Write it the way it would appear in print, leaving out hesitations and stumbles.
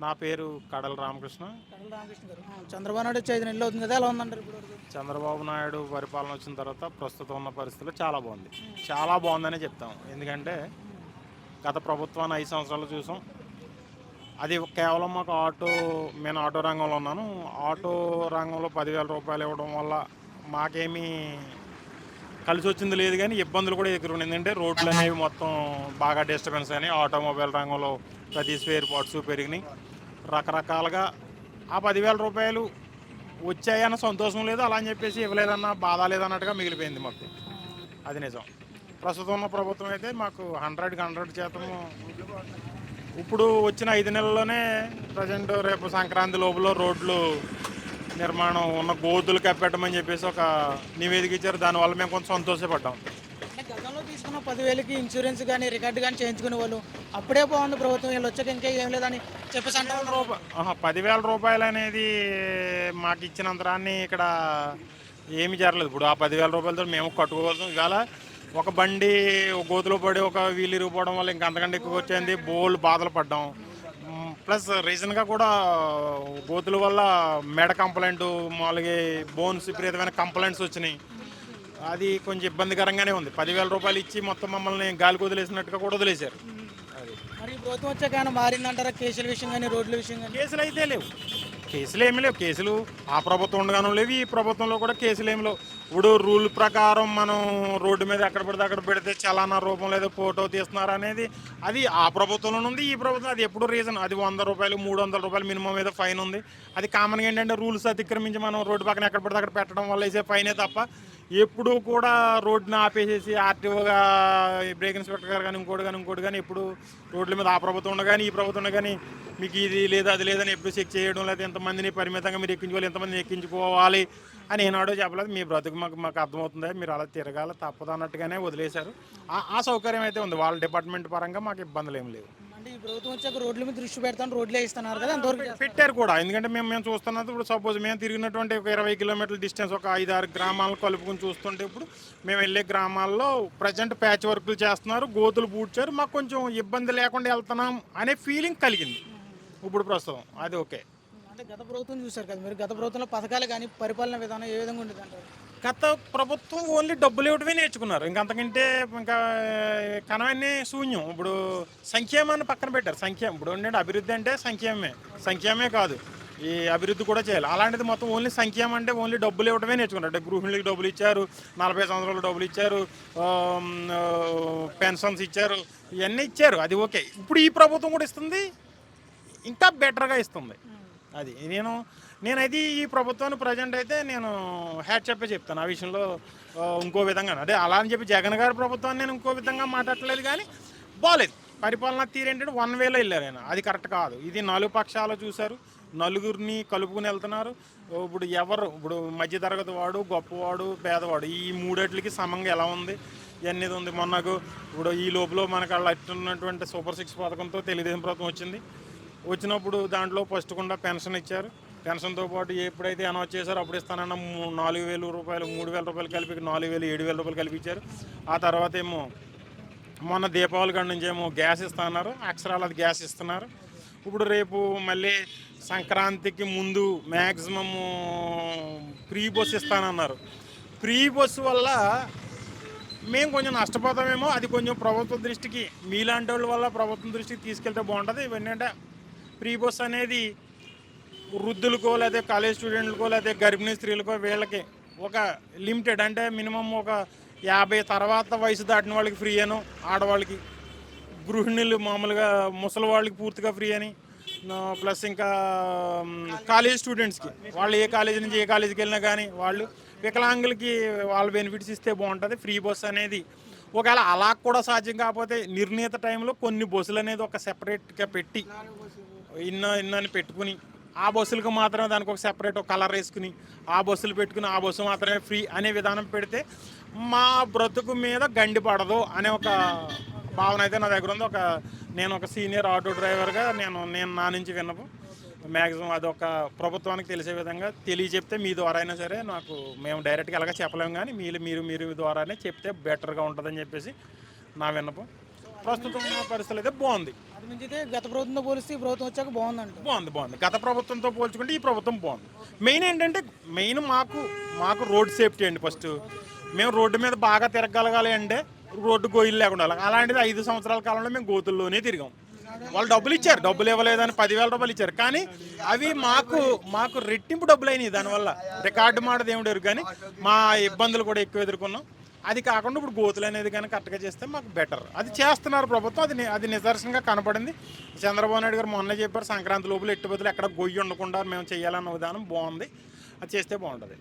నా పేరు కడల రామకృష్ణ. కడల రామకృష్ణ గారు. చంద్రబాబు నాయుడు వచ్చి 5 నెలలు అవుతుంది కదా! ఎలా ఉందంటారు ఇప్పటివరకు? చంద్రబాబు నాయుడు పరిపాలన వచ్చిన తర్వాత ప్రస్తుతం ఉన్న పరిస్థితుల్లో చాలా బాగుంది. చాలా బాగుందనే చెప్తాం. ఎందుకంటే గత ప్రభుత్వాన్ని 5 సంవత్సరాలు చూసాం. అది కేవలం మాకు నేను ఆటో రంగంలో ఉన్నాను. ఆటో రంగంలో 10,000 రూపాయలు ఇవ్వడం వల్ల మాకేమీ కలిసి వచ్చింది లేదు, కానీ ఇబ్బందులు కూడా ఎదుర్కొంది. ఎందుకంటే రోడ్లు అనేవి మొత్తం బాగా డిస్టర్బెన్స్ అని ఆటోమొబైల్ రంగంలో ప్రతి స్పేర్ పార్ట్స్ పెరిగినాయి. రకరకాలుగా ఆ 10,000 రూపాయలు వచ్చాయన్న సంతోషం లేదు, అలా అని చెప్పేసి ఇవ్వలేదన్న బాధ లేదన్నట్టుగా మిగిలిపోయింది మాకు. అది నిజం. ప్రస్తుతం ఉన్న ప్రభుత్వం అయితే మాకు 100% ఇప్పుడు వచ్చిన 5 నెలల్లోనే ప్రజెంట్ రేపు సంక్రాంతి లోపల రోడ్లు నిర్మాణం ఉన్న గోతులు కప్పెట్టమని చెప్పేసి ఒక నివేదిక ఇచ్చారు. దానివల్ల మేము కొంచెం సంతోషపడ్డాం. అంటే గతంలో తీసుకున్న 10,000కి ఇన్సూరెన్స్ కానీ రికార్డు కానీ చేయించుకునే వాళ్ళు అప్పుడే బాగుంది ప్రభుత్వం, వీళ్ళు వచ్చాక ఇంకా ఏం లేదని చెప్పేసి అంటారు. 10,000 రూపాయలు అనేది మాకు ఇచ్చినంతరాన్ని ఇక్కడ ఏమి జరగలేదు. ఇప్పుడు ఆ 10,000 రూపాయలతో మేము కట్టుకోవాల్సిన ఇవాళ ఒక బండి గోతులో పడి ఒక వీలు ఇరిగిపోవడం వల్ల ఇంకా అంతకంటే ఎక్కువ వచ్చింది, బోల్డ్ బాధలు పడ్డాం. ప్లస్ రీజన్గా కూడా గోతుల వల్ల మెడ కంప్లైంట్, మామూలుగా బోన్స్ విపరీతమైన కంప్లైంట్స్ వచ్చినాయి. అది కొంచెం ఇబ్బందికరంగానే ఉంది. 10,000 రూపాయలు ఇచ్చి మొత్తం మమ్మల్ని గాలికి వదిలేసినట్టుగా కూడా వదిలేశారు. అది మరి ప్రభుత్వం వచ్చాక ఏమైనా మారిందంటారా? కేసుల విషయం కానీ రోడ్ల విషయం కానీ? కేసులు అయితే లేవు, కేసులు ఏమీ లేవు. కేసులు ఆ ప్రభుత్వం ఉండగానూ లేవు, ఈ ప్రభుత్వంలో కూడా కేసులు ఏమి లేవు. ఇప్పుడు రూల్ ప్రకారం మనం రోడ్డు మీద ఎక్కడ పడితే అక్కడ పెడితే చలానా రూపంలో ఏదో ఫోటో తీస్తున్నారు అనేది అది ఆ ప్రభుత్వంలో ఉంది, ఈ ప్రభుత్వం అది ఎప్పుడు రీజన్. అది 100 రూపాయలు 300 రూపాయలు మినిమం ఏదో ఫైన్ ఉంది. అది కామన్గా ఏంటంటే రూల్స్ అతిక్రమించి మనం రోడ్డు పక్కన ఎక్కడ పడితే అక్కడ పెట్టడం వల్ల వేసే ఫైనే తప్ప ఎప్పుడు కూడా రోడ్డుని ఆపేసేసి ఆర్టీఓగా బ్రేక్ ఇన్స్పెక్టర్ గారు కానీ ఇంకోటి కానీ ఎప్పుడు రోడ్ల మీద ఆ ప్రభుత్వం ఉండగాని ఈ ప్రభుత్వం ఉండగాని మీకు ఇది లేదా అది లేదని ఎప్పుడు చెక్ చేయడం, లేదా ఎంతమందిని పరిమితంగా మీరు ఎక్కించుకోవాలి, ఎంతమందిని ఎక్కించుకోవాలి అని ఏనాడో చెప్పలేదు. మీ బ్రతుకు మాకు అర్థమవుతుంది, మీరు అలా తిరగాల తప్పదు అన్నట్టుగానే వదిలేశారు. ఆ సౌకర్యం అయితే ఉంది. వాళ్ళ డిపార్ట్మెంట్ పరంగా మాకు ఇబ్బందులు ఏం లేవు. అంటే ఈ ప్రభుత్వం వచ్చాక రోడ్ల మీద దృష్టి పెడతాను, రోడ్లే ఇస్తున్నారు కదా, అంతవరకు పెట్టారు కూడా. ఎందుకంటే మేము చూస్తున్నది ఇప్పుడు సపోజ్ మేము తిరిగినటువంటి ఒక 20 కిలోమీటర్ల డిస్టెన్స్ ఒక 5-6 గ్రామాలను కలుపుకొని చూస్తుంటే ఇప్పుడు మేము వెళ్ళే గ్రామాల్లో ప్రజెంట్ ప్యాచ్ వర్క్లు చేస్తున్నారు, గోతులు పూడ్చారు, మాకు కొంచెం ఇబ్బంది లేకుండా వెళ్తున్నాం అనే ఫీలింగ్ కలిగింది ఇప్పుడు ప్రస్తుతం. అది ఓకే. అంటే గత ప్రభుత్వం చూశారు కదా మీరు, గత ప్రభుత్వంలో పథకాలు కానీ పరిపాలన విధానం ఏ విధంగా ఉండేది అంటారు? గత ప్రభుత్వం ఓన్లీ డబ్బులు ఇవ్వటమే నేర్చుకున్నారు, ఇంకంతకంటే ఇంకా కనవన్నీ శూన్యం. ఇప్పుడు సంక్షేమాన్ని పక్కన పెట్టారు. సంక్షేమం ఇప్పుడు ఏంటంటే అభివృద్ధి అంటే సంక్షేమమే కాదు, ఈ అభివృద్ధి కూడా చేయాలి. అలాంటిది మొత్తం ఓన్లీ సంక్షేమం అంటే ఓన్లీ డబ్బులు ఇవ్వడమే నేర్చుకున్నారు. అంటే గృహిణులకి డబ్బులు ఇచ్చారు, 40 సంవత్సరాలు డబ్బులు ఇచ్చారు, పెన్షన్స్ ఇచ్చారు, ఇవన్నీ ఇచ్చారు. అది ఓకే. ఇప్పుడు ఈ ప్రభుత్వం కూడా ఇస్తుంది, ఇంకా బెటర్గా ఇస్తుంది. అది నేనైతే ఈ ప్రభుత్వాన్ని ప్రజెంట్ అయితే నేను హ్యాట్ చెప్పే చెప్తాను. ఆ విషయంలో ఇంకో విధంగా అదే అలా అని చెప్పి జగన్ గారి ప్రభుత్వాన్ని నేను ఇంకో విధంగా మాట్లాడలేదు, కానీ బాగాలేదు. పరిపాలనా తీరు ఏంటంటే వన్ వేలో వెళ్ళారు ఆయన, అది కరెక్ట్ కాదు. ఇది 4 పక్షాలు చూశారు, నలుగురిని కలుపుకుని వెళ్తున్నారు. ఇప్పుడు మధ్యతరగతి వాడు, గొప్పవాడు, పేదవాడు ఈ మూడేట్లకి సమంగా ఎలా ఉంది ఇవన్నీ ఉంది. మొన్నకు ఇప్పుడు ఈ లోపల మనకు అలా ఉన్నటువంటి సూపర్ 6 పథకంతో తెలుగుదేశం ప్రభుత్వం వచ్చినప్పుడు దాంట్లో ఫస్ట్ కూడా పెన్షన్ ఇచ్చారు. పెన్షన్తో పాటు ఎప్పుడైతే అనౌన్స్ చేశారో అప్పుడు ఇస్తానన్న 4,000 రూపాయలు 3,000 రూపాయలు కలిపి 4,000 7,000 రూపాయలు కలిపి ఇచ్చారు. ఆ తర్వాత ఏమో మొన్న దీపావళి కాడ నుంచి ఏమో గ్యాస్ ఇస్తున్నారు, అక్షరాలు అది గ్యాస్ ఇస్తున్నారు. ఇప్పుడు రేపు మళ్ళీ సంక్రాంతికి ముందు మ్యాక్సిమము ఫ్రీ బస్సు ఇస్తానన్నారు. ఫ్రీ బస్సు వల్ల మేము కొంచెం నష్టపోతామేమో, అది కొంచెం ప్రభుత్వ దృష్టికి మీలాంటి వాళ్ళ వల్ల ప్రభుత్వం దృష్టికి తీసుకెళ్తే బాగుంటుంది. ఇవన్నీ ఫ్రీ బస్ అనేది వృద్ధులకో లేదా కాలేజ్ స్టూడెంట్లకో లేదా గర్భిణీ స్త్రీలకో వీళ్ళకి ఒక లిమిటెడ్, అంటే మినిమం ఒక 50 తర్వాత వయసు దాటిన వాళ్ళకి ఫ్రీ అను, ఆడవాళ్ళకి, గృహిణులు మామూలుగా ముసలి వాళ్ళకి పూర్తిగా ఫ్రీ అని, ప్లస్ ఇంకా కాలేజ్ స్టూడెంట్స్కి వాళ్ళు ఏ కాలేజీ నుంచి ఏ కాలేజీకి వెళ్ళినా కానీ వాళ్ళు వికలాంగులకి వాళ్ళ బెనిఫిట్స్ ఇస్తే బాగుంటుంది. ఫ్రీ బస్ అనేది ఒకవేళ అలా కూడా సాధ్యం కాకపోతే నిర్ణీత టైంలో కొన్ని బస్సులు అనేది ఒక సెపరేట్గా పెట్టి ఇన్నని పెట్టుకుని ఆ బస్సులకు మాత్రమే దానికి ఒక సెపరేట్ ఒక కలర్ వేసుకుని ఆ బస్సులు పెట్టుకుని ఆ బస్సు మాత్రమే ఫ్రీ అనే విధానం పెడితే మా బ్రతుకు మీద గండి పడదు అనే ఒక భావన అయితే నా దగ్గర ఉంది. నేను ఒక సీనియర్ ఆటో డ్రైవర్గా నేను నా నుంచి విన్నపు మ్యాక్సిమం అదొక ప్రభుత్వానికి తెలిసే విధంగా తెలియచెప్తే మీ ద్వారా అయినా సరే, మేము డైరెక్ట్గా ఎలాగ చెప్పలేము, కానీ మీరు ద్వారానే చెప్తే బెటర్గా ఉంటుందని చెప్పేసి నా విన్నపం. ప్రస్తుతం ఉన్న పరిస్థితులు అయితే బాగుంది. అది మించితే గత ప్రభుత్వంతో పోలిస్తే ఈ ప్రభుత్వం వచ్చాక బాగుందంట. బాగుంది. గత ప్రభుత్వంతో పోల్చుకుంటే ఈ ప్రభుత్వం బాగుంది. మెయిన్ ఏంటంటే మాకు రోడ్ సేఫ్టీ అండి. ఫస్ట్ మేము రోడ్డు మీద బాగా తిరగలగాలి అంటే రోడ్డు గోయిలు లేకుండా ఉండాలి. అలాంటిది 5 సంవత్సరాల కాలంలో మేము గోతుల్లోనే తిరిగాం. వాళ్ళు డబ్బులు ఇచ్చారు, డబ్బులు ఇవ్వలేదని 10,000 రూపాయలు ఇచ్చారు. కానీ అవి మాకు రెట్టింపు డబ్బులు అయినాయి. దానివల్ల రికార్డు మాట దేవుడు కానీ మా ఇబ్బందులు కూడా ఎక్కువ ఎదుర్కొన్నాం. అది కాకుండా ఇప్పుడు గోతులు అనేది కానీ కరెక్ట్గా చేస్తే మాకు బెటర్. అది చేస్తున్నారు ప్రభుత్వం. అది నిదర్శనంగా కనపడింది. చంద్రబాబు నాయుడు గారు మొన్న చెప్పారు, సంక్రాంతి లోపల ఎట్టు బదులు ఎక్కడ గొయ్యి ఉండకుండా మేము చేయాలన్న విధానం బాగుంది. అది చేస్తే బాగుంటుంది.